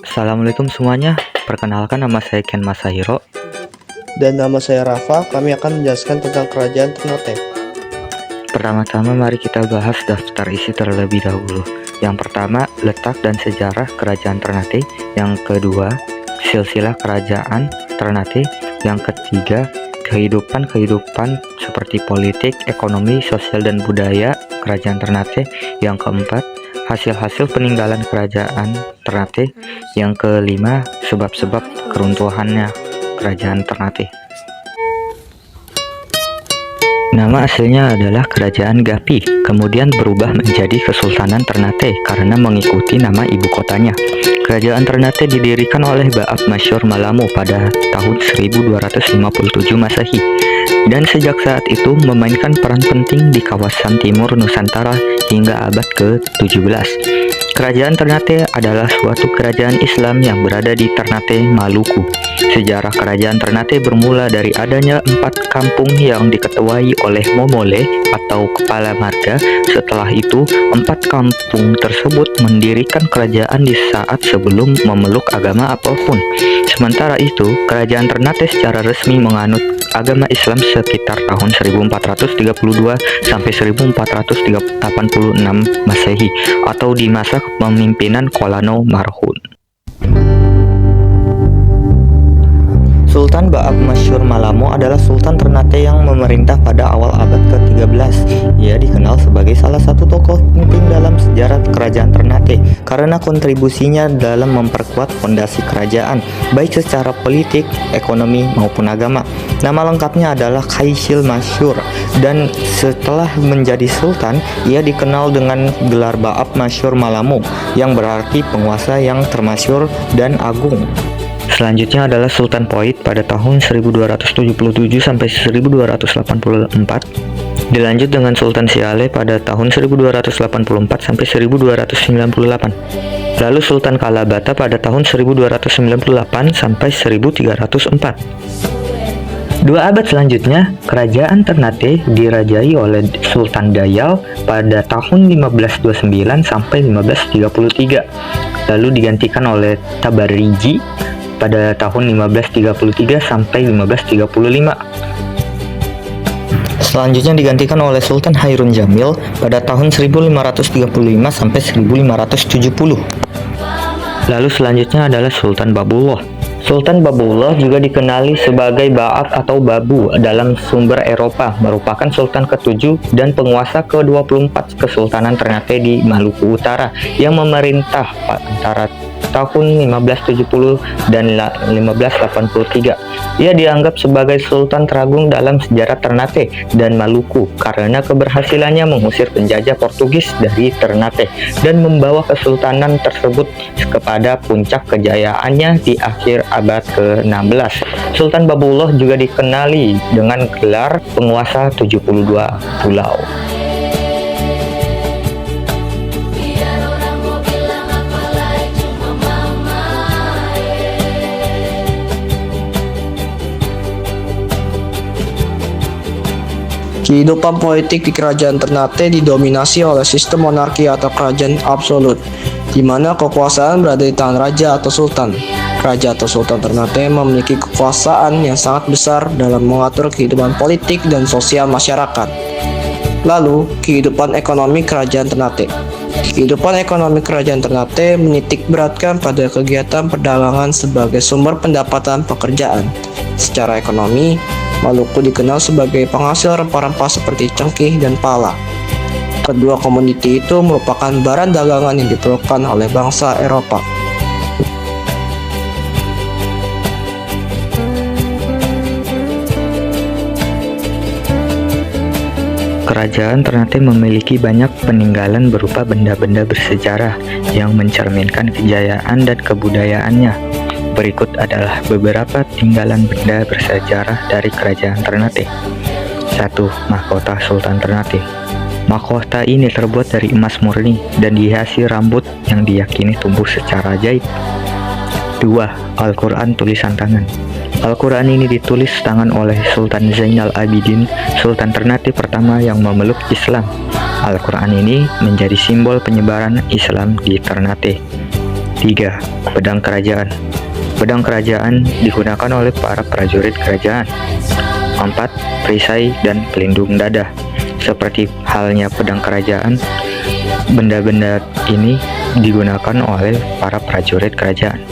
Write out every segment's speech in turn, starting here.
Assalamualaikum semuanya, perkenalkan nama saya Ken Masahiro. Dan nama saya Rafa, kami akan menjelaskan tentang kerajaan Ternate. Pertama-tama mari kita bahas daftar isi terlebih dahulu. Yang pertama, letak dan sejarah kerajaan Ternate. Yang kedua, silsilah kerajaan Ternate. Yang ketiga, kehidupan seperti politik, ekonomi, sosial, dan budaya kerajaan Ternate. Yang keempat, hasil-hasil peninggalan kerajaan Ternate. Yang kelima, sebab-sebab keruntuhannya kerajaan Ternate. Nama aslinya adalah Kerajaan Gapi, kemudian berubah menjadi Kesultanan Ternate karena mengikuti nama ibu kotanya. Kerajaan Ternate didirikan oleh Ba'ab Masyur Malamu pada tahun 1257 Masehi, dan sejak saat itu memainkan peran penting di kawasan timur Nusantara hingga abad ke-17. Kerajaan Ternate adalah suatu kerajaan Islam yang berada di Ternate, Maluku. Sejarah kerajaan Ternate bermula dari adanya 4 kampung yang diketuai oleh momole atau kepala marga. Setelah itu, 4 kampung tersebut mendirikan kerajaan di saat sebelum memeluk agama apapun. Sementara itu, kerajaan Ternate secara resmi menganut agama Islam sekitar tahun 1432 sampai 1486 Masehi atau di masa kepemimpinan Kolano Marhun. Sultan Ba'ab Masyur Malamu adalah Sultan Ternate yang memerintah pada awal abad ke-13. Ia dikenal sebagai salah satu tokoh penting dalam sejarah kerajaan Ternate karena kontribusinya dalam memperkuat fondasi kerajaan, baik secara politik, ekonomi, maupun agama. Nama lengkapnya adalah Kaisil Masyur, dan setelah menjadi sultan, ia dikenal dengan gelar Ba'ab Masyur Malamu, yang berarti penguasa yang termasyur dan agung. Selanjutnya adalah Sultan Poit pada tahun 1277 sampai 1284. Dilanjut dengan Sultan Siale pada tahun 1284 sampai 1298. Lalu Sultan Kalabata pada tahun 1298 sampai 1304. 2 abad selanjutnya, kerajaan Ternate dirajai oleh Sultan Dayal pada tahun 1529 sampai 1533. Lalu digantikan oleh Tabarigi pada tahun 1533 sampai 1535. Selanjutnya digantikan oleh Sultan Hairun Jamil pada tahun 1535 sampai 1570. Lalu selanjutnya adalah Sultan Babullah. Sultan Babullah juga dikenali sebagai Ba'ab atau Babu dalam sumber Eropa, merupakan sultan ke-7 dan penguasa ke-24 Kesultanan Ternate di Maluku Utara yang memerintah antara tahun 1570 dan 1583. Ia dianggap sebagai sultan teragung dalam sejarah Ternate dan Maluku karena keberhasilannya mengusir penjajah Portugis dari Ternate dan membawa kesultanan tersebut kepada puncak kejayaannya di akhir abad ke-16. Sultan Babullah juga dikenali dengan gelar penguasa 72 pulau. Kehidupan politik di kerajaan Ternate didominasi oleh sistem monarki atau kerajaan absolut, di mana kekuasaan berada di tangan raja atau sultan. Raja atau sultan Ternate memiliki kekuasaan yang sangat besar dalam mengatur kehidupan politik dan sosial masyarakat. Lalu, kehidupan ekonomi kerajaan Ternate. Kehidupan ekonomi kerajaan Ternate menitik beratkan pada kegiatan perdagangan sebagai sumber pendapatan pekerjaan. Secara ekonomi, Maluku dikenal sebagai penghasil rempah-rempah seperti cengkih dan pala. Kedua komoditi itu merupakan barang dagangan yang diperlukan oleh bangsa Eropa. Kerajaan Ternate memiliki banyak peninggalan berupa benda-benda bersejarah yang mencerminkan kejayaan dan kebudayaannya. Berikut adalah beberapa tinggalan benda bersejarah dari kerajaan Ternate. 1. Mahkota Sultan Ternate. Mahkota ini terbuat dari emas murni dan dihiasi rambut yang diyakini tumbuh secara ajaib. 2. Al-Quran tulisan tangan. Al-Quran ini ditulis tangan oleh Sultan Zainal Abidin, Sultan Ternate pertama yang memeluk Islam. Al-Quran ini menjadi simbol penyebaran Islam di Ternate. 3. Pedang kerajaan. Pedang kerajaan digunakan oleh para prajurit kerajaan. 4. Perisai dan pelindung dada. Seperti halnya pedang kerajaan, benda-benda ini digunakan oleh para prajurit kerajaan.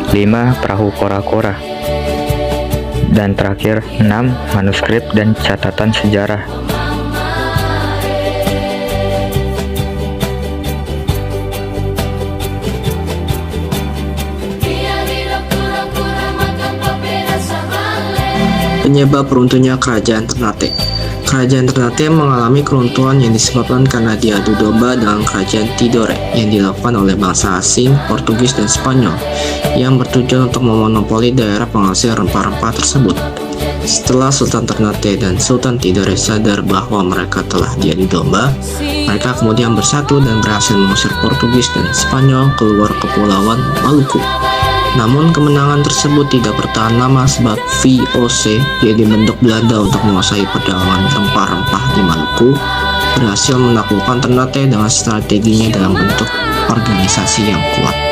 5. Perahu kora-kora. Dan terakhir 6. Manuskrip dan catatan sejarah. Penyebab runtuhnya Kerajaan Ternate. Kerajaan Ternate mengalami keruntuhan yang disebabkan karena diadu domba dengan Kerajaan Tidore yang dilakukan oleh bangsa asing, Portugis, dan Spanyol yang bertujuan untuk memonopoli daerah penghasil rempah-rempah tersebut. Setelah Sultan Ternate dan Sultan Tidore sadar bahwa mereka telah diadu domba, mereka kemudian bersatu dan berhasil mengusir Portugis dan Spanyol keluar Kepulauan Maluku. Namun kemenangan tersebut tidak bertahan lama sebab VOC yang dibentuk Belanda untuk menguasai perdagangan rempah-rempah di Maluku berhasil menaklukkan Ternate dengan strateginya dalam bentuk organisasi yang kuat.